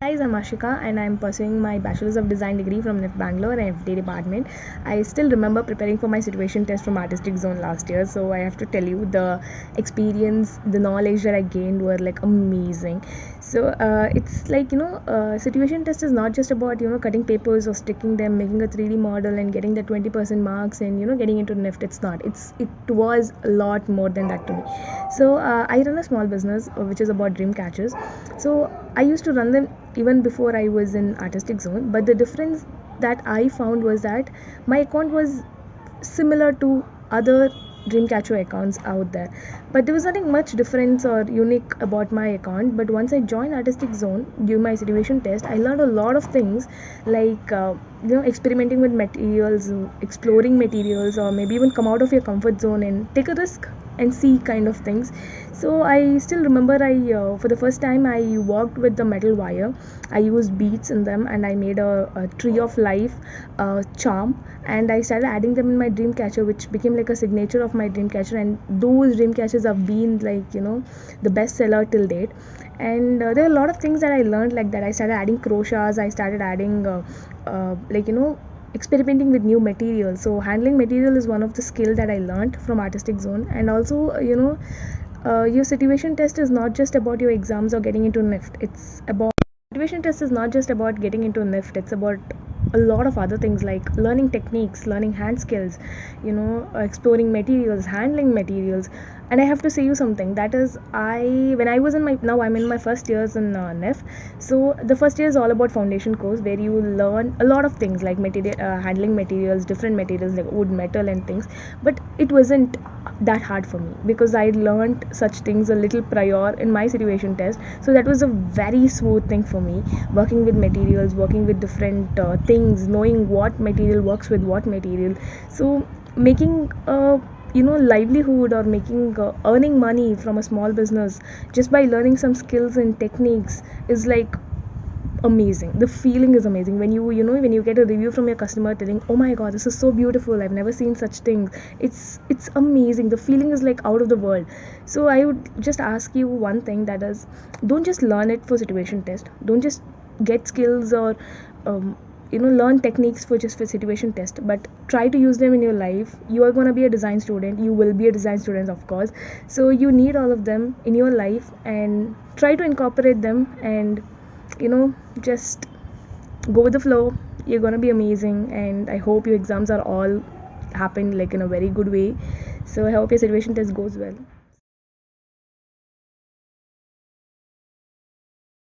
Guys, I'm Ashika and I'm pursuing my Bachelor's of Design degree from Nift Bangalore and FD department. I still remember preparing for my situation test from Artistic Zone last year, so I have to tell you the experience, the knowledge that I gained were like amazing. So it's like situation test is not just about cutting papers or sticking them, making a 3D model and getting the 20% marks and getting into Nift. It's not. It was a lot more than that to me. So I run a small business which is about dream catchers. So I used to run them even before I was in artistic zone, but the difference that I found was that my account was similar to other dreamcatcher accounts out there, but there was nothing much difference or unique about my account. But once I joined artistic zone during my situation test, I learned a lot of things, like experimenting with materials, exploring materials, or maybe even come out of your comfort zone and take a risk and see kind of things. So I still remember I for the first time I worked with the metal wire. I used beads in them and I made a tree of life charm, and I started adding them in my dream catcher, which became like a signature of my dream catcher. And those dream catchers have been like the best seller till date. And there are a lot of things that I learned like that. I started adding crochets. I started adding experimenting with new materials. So handling material is one of the skill that I learned from artistic zone. And also your situation test is not just about your exams or getting into Nift. It's about Situation test is not just about getting into Nift. It's about a lot of other things like learning techniques, learning hand skills, exploring materials, handling materials. And I have to say you something, that is, when I was in my now I'm in my first years in NEF. So the first year is all about foundation course where you learn a lot of things like material handling materials, different materials like wood, metal, and things. But it wasn't that hard for me because I learned such things a little prior in my situation test. So that was a very smooth thing for me, working with materials, working with different things, knowing what material works with what material. So making a livelihood or making earning money from a small business just by learning some skills and techniques is like amazing. The feeling is amazing when when you get a review from your customer telling, oh my god, this is so beautiful, I've never seen such things. It's amazing. The feeling is like out of the world. So I would just ask you one thing, that is, don't just learn it for situation test. Don't just get skills or learn techniques for situation test, but try to use them in your life. You are going to be a design student, you will be a design student, of course. So you need all of them in your life and try to incorporate them, and just go with the flow. You're gonna be amazing, and I hope your exams are all happen like in a very good way. So I hope your situation test goes well.